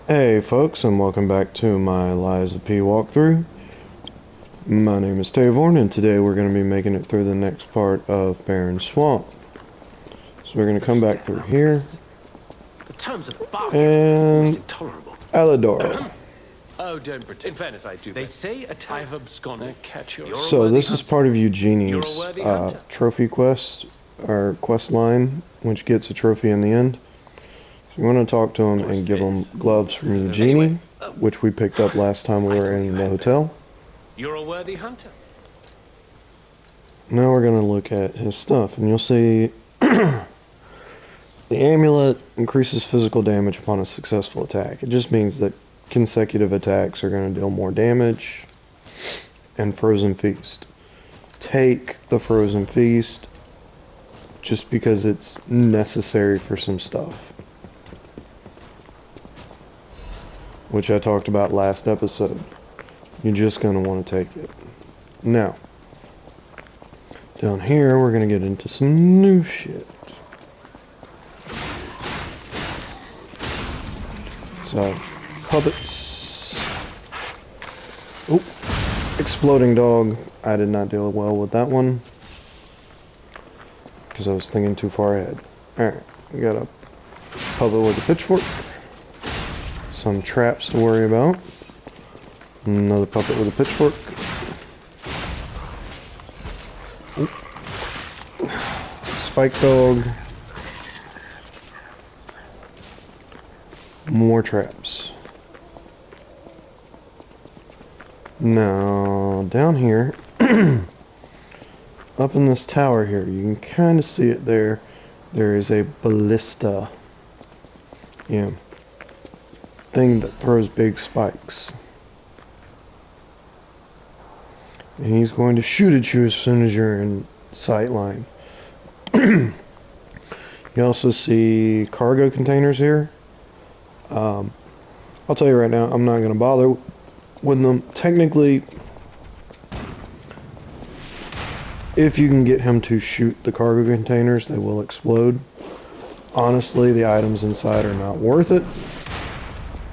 Hey folks, and welcome back to my Liza P walkthrough. My name is Tavorn, and today we're going to be making it through the next part of Barren Swamp. So we're going to come back through here, The terms of bargain and intolerable. Alador. Oh, don't pretend. In fairness, I do. They say a I've absconded. Catch your. So this is part of Eugenie's hunter. trophy quest, or quest line, which gets a trophy in the end. So you want to talk to him and give him gloves from Eugenie, which we picked up last time we were in the hotel. You're a worthy hunter. Now we're going to look at his stuff, and you'll see the amulet increases physical damage upon a successful attack. It just means that consecutive attacks are going to deal more damage. And Frozen Feast. Take the Frozen Feast just because it's necessary for some stuff, which I talked about last episode. You're just going to want to take it. Now, down here we're going to get into some new shit. So, puppets. Oh, exploding dog. I did not deal well with that one because I was thinking too far ahead. Alright, we got a puppet with a pitchfork. Some traps to worry about. Another puppet with a pitchfork. Ooh. Spike dog. More traps. Now, down here, up in this tower here, you can kind of see it there. There is a ballista. Yeah. Thing that throws big spikes. And he's going to shoot at you as soon as you're in sight line. You also see cargo containers here. I'll tell you right now, I'm not going to bother with them. Technically, if you can get him to shoot the cargo containers, they will explode. Honestly, the items inside are not worth it.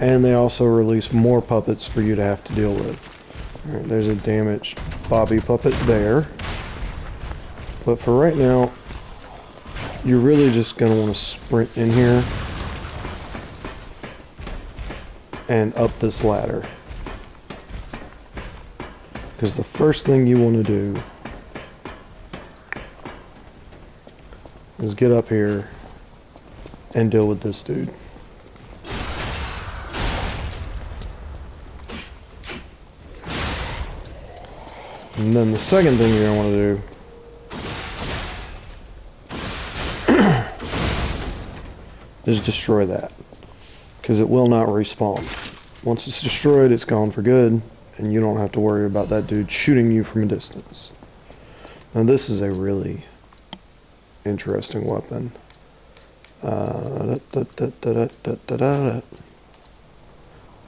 And they also release more puppets for you to have to deal with. Alright, there's a damaged Bobby puppet there. But for right now, you're really just going to want to sprint in here and up this ladder. Because the first thing you want to do is get up here and deal with this dude. And then the second thing you're going to want to do is destroy that. Because it will not respawn. Once it's destroyed, it's gone for good. And you don't have to worry about that dude shooting you from a distance. Now this is a really interesting weapon.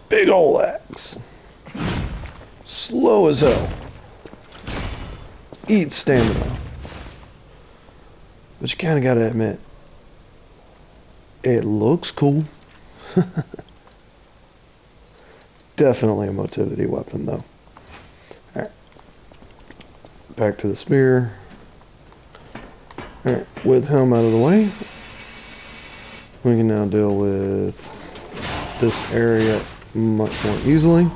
Big ol' axe. Slow as hell. Eat stamina. But you kinda gotta admit, it looks cool. Definitely a motivity weapon though. Alright. Back to the spear. Alright, with him out of the way, we can now deal with this area much more easily.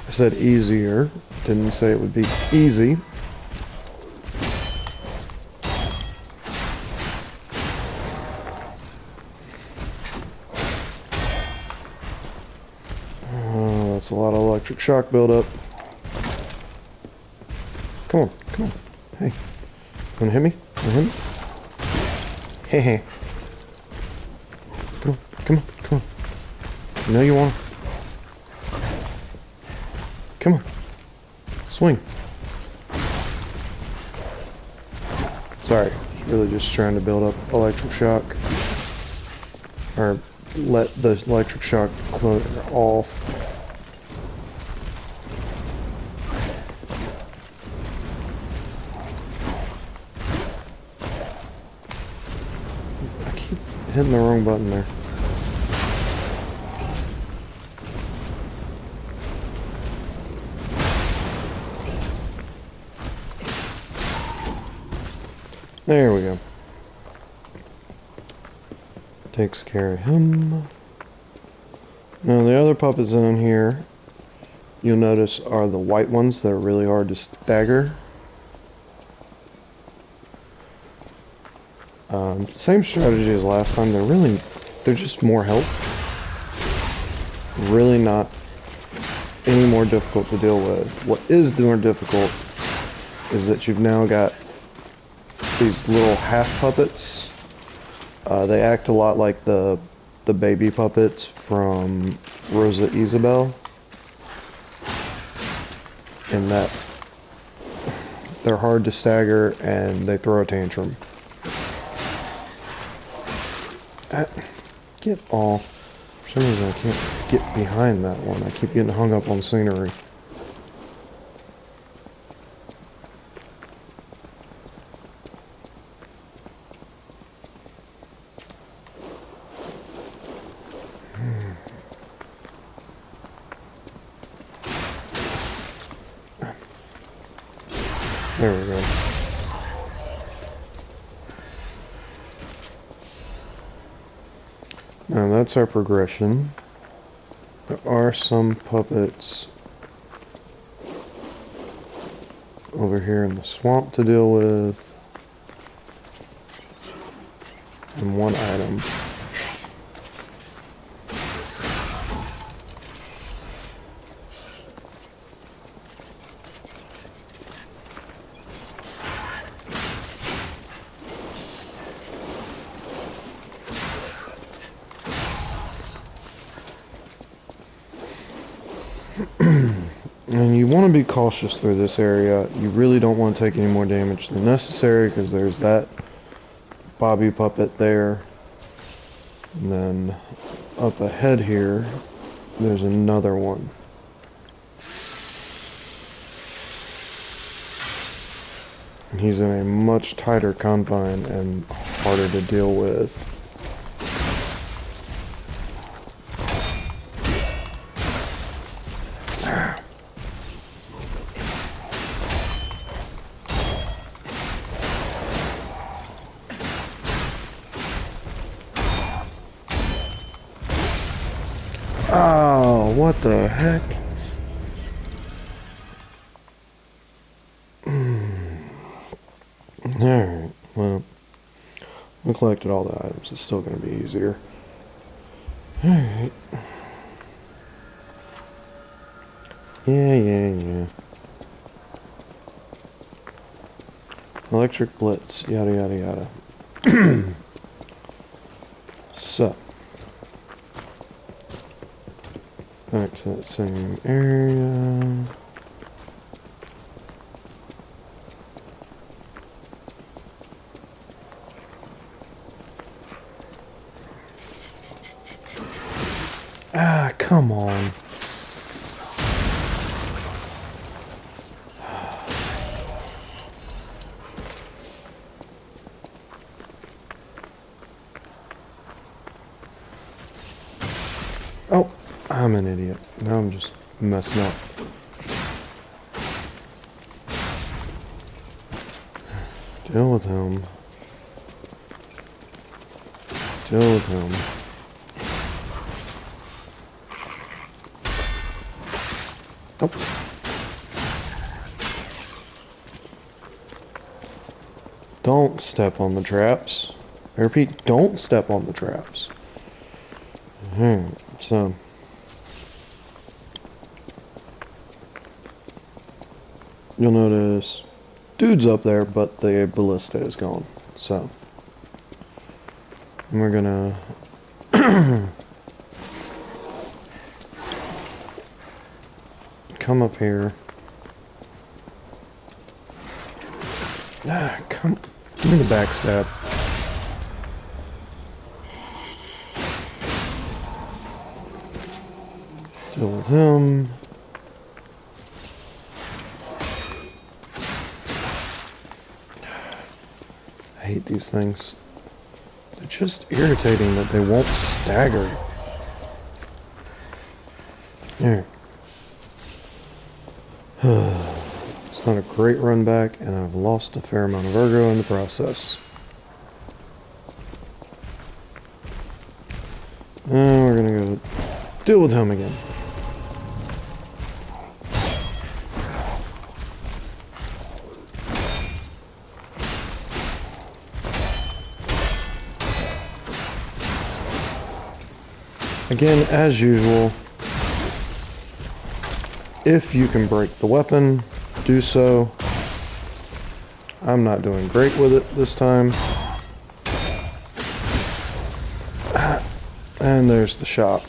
I said easier, didn't say it would be easy. Oh, that's a lot of electric shock buildup. Come on, come on. Hey, wanna hit me? Wanna hit me? Hey, hey. Come on, come on, come on. You know you wanna. Come on. Swing. Sorry, really just trying to build up electric shock. Or let the electric shock close off. I keep hitting the wrong button there. There we go. Takes care of him. Now the other puppets in here, you'll notice, are the white ones that are really hard to stagger. Same strategy as last time. They're just more health. Really not any more difficult to deal with. What is more difficult is that you've now got these little half puppets. They act a lot like the baby puppets from Rosa Isabel, in that they're hard to stagger and they throw a tantrum. Get off. For some reason I can't get behind that one. I keep getting hung up on scenery. There we go. Now that's our progression. There are some puppets over here in the swamp to deal with. And one item. And you want to be cautious through this area. You really don't want to take any more damage than necessary, because there's that Bobby puppet there. And then up ahead here, there's another one. And he's in a much tighter confine and harder to deal with. Oh, what the heck? Alright, well, we collected all the items. It's still going to be easier. Alright. Yeah. Electric blitz, yada yada yada. So, back to that same area. Ah, come on. Oh, I'm an idiot. Now I'm just messing up. Deal with him. Deal with him. Oh. Don't step on the traps. I repeat, don't step on the traps. Alright, so you'll notice dude's up there, but the ballista is gone. So we're gonna come up here. Ah, come Give me the backstab. Deal with him. I hate these things. They're just irritating that they won't stagger. There. It's not a great run back, and I've lost a fair amount of ergo in the process. And we're gonna go deal with him again. Again, as usual, if you can break the weapon, do so. I'm not doing great with it this time. And there's the shock.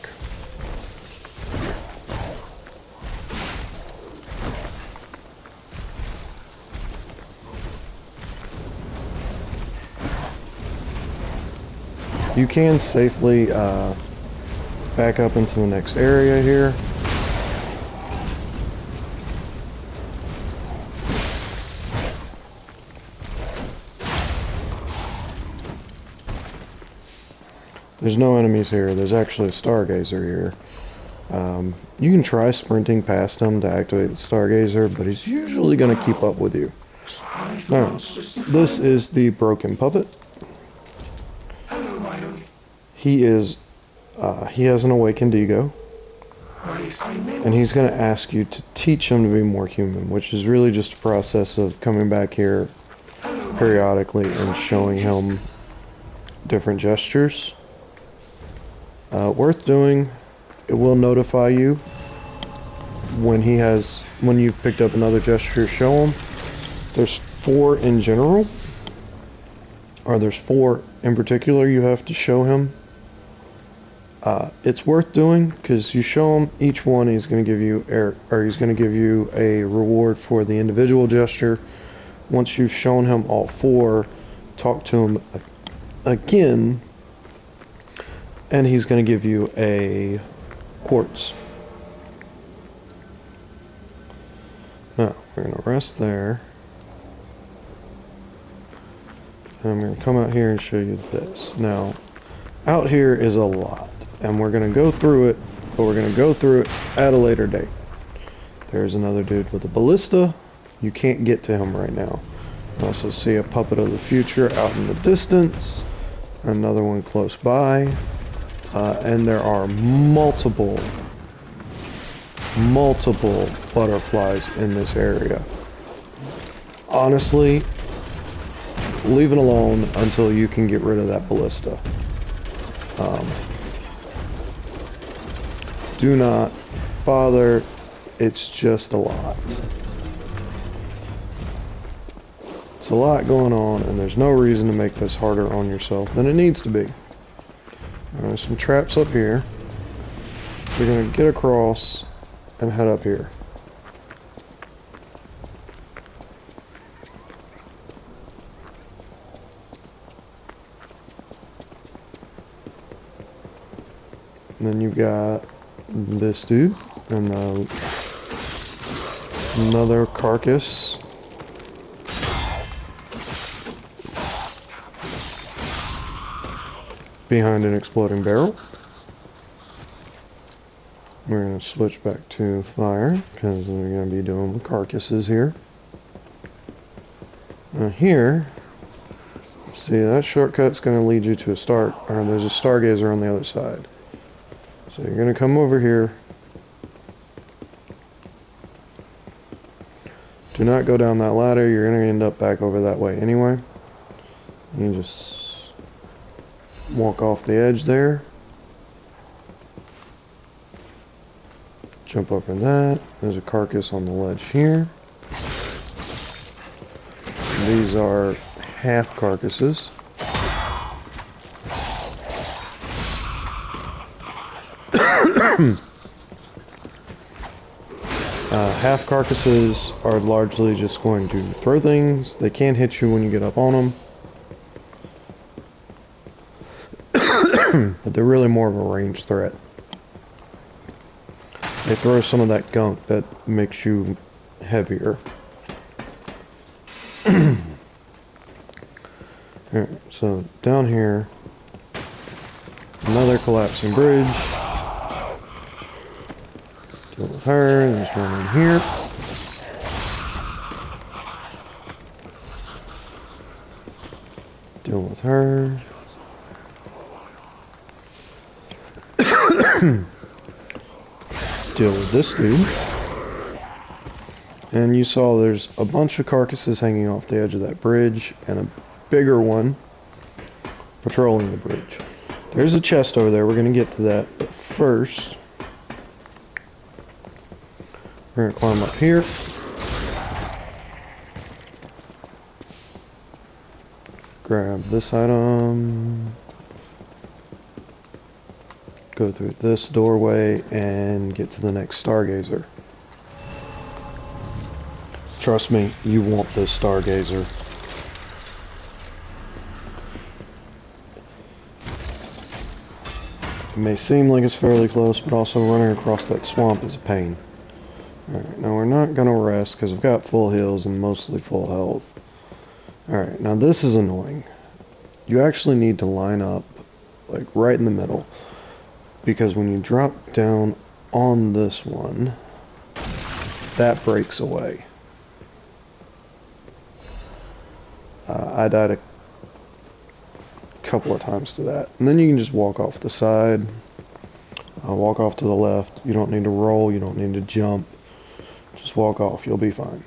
You can safely back up into the next area here. There's no enemies here. There's actually a stargazer here. You can try sprinting past him to activate the stargazer, but he's usually going to keep up with you. Now, this is the broken puppet. He has an awakened ego, and he's going to ask you to teach him to be more human, which is really just a process of coming back here periodically and showing him different gestures. Worth doing. It will notify you when you've picked up another gesture. Show him. There's 4 in general, or there's 4 in particular you have to show him. It's worth doing because you show him each one, he's going to give you a reward for the individual gesture. Once you've shown him all 4, talk to him again, and he's going to give you a quartz. Now, we're going to rest there. And I'm going to come out here and show you this. Now, out here is a lot, and we're going to go through it, but we're going to go through it at a later date. There's another dude with a ballista. You can't get to him right now. You also see a puppet of the future out in the distance. Another one close by. And there are multiple butterflies in this area. Honestly, leave it alone until you can get rid of that ballista. Do not bother. It's just a lot. It's a lot going on, and there's no reason to make this harder on yourself than it needs to be. There's some traps up here. We're going to get across and head up here. And then you've got this dude and another carcass. Behind an exploding barrel. We're going to switch back to fire because we're going to be doing the carcasses here. Now here, see that shortcut's going to lead you to there's a stargazer on the other side. So you're going to come over here. Do not go down that ladder. You're going to end up back over that way anyway. You just walk off the edge there. Jump over that. There's a carcass on the ledge here. These are half carcasses. Half carcasses are largely just going to throw things. They can hit you when you get up on them. they're really more of a range threat. They throw some of that gunk that makes you heavier. Alright, so down here, another collapsing bridge. Deal with her, there's one in here. Deal with her. Deal with this dude. And you saw there's a bunch of carcasses hanging off the edge of that bridge and a bigger one patrolling the bridge. There's a chest over there. We're going to get to that. But first, we're going to climb up here. Grab this item. Go through this doorway and get to the next stargazer. Trust me, you want this stargazer. It may seem like it's fairly close, but also running across that swamp is a pain. Alright, now we're not going to rest because I've got full heals and mostly full health. Alright, now this is annoying. You actually need to line up like right in the middle, because when you drop down on this one, that breaks away. I died a couple of times to that. And then you can just walk off the side, walk off to the left. You don't need to roll, you don't need to jump. Just walk off, you'll be fine.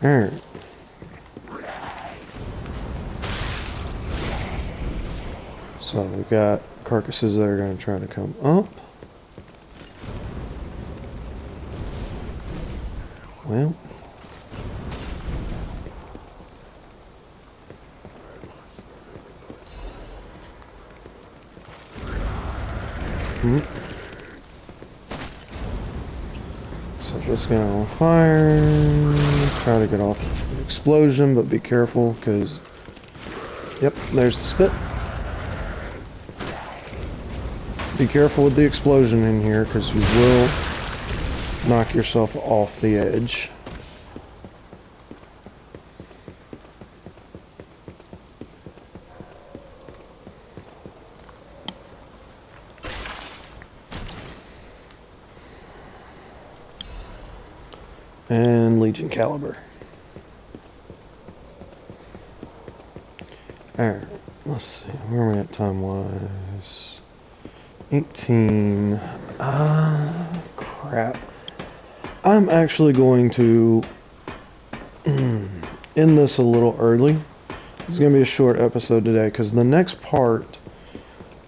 Alright. So we've got carcasses that are going to try to come up. Well. Set this guy on fire. Try to get off the explosion, but be careful because, yep, there's the spit. Be careful with the explosion in here because you will knock yourself off the edge. And Legion Caliber. Alright, let's see, where are we at time-wise? 18. Crap. I'm actually going to end this a little early. It's going to be a short episode today because the next part,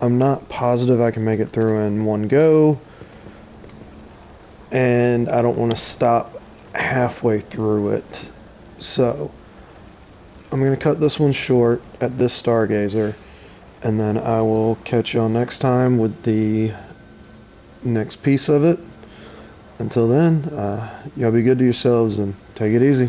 I'm not positive I can make it through in one go. And I don't want to stop halfway through it. So, I'm going to cut this one short at this Stargazer. And then I will catch y'all next time with the next piece of it. Until then, y'all be good to yourselves and take it easy.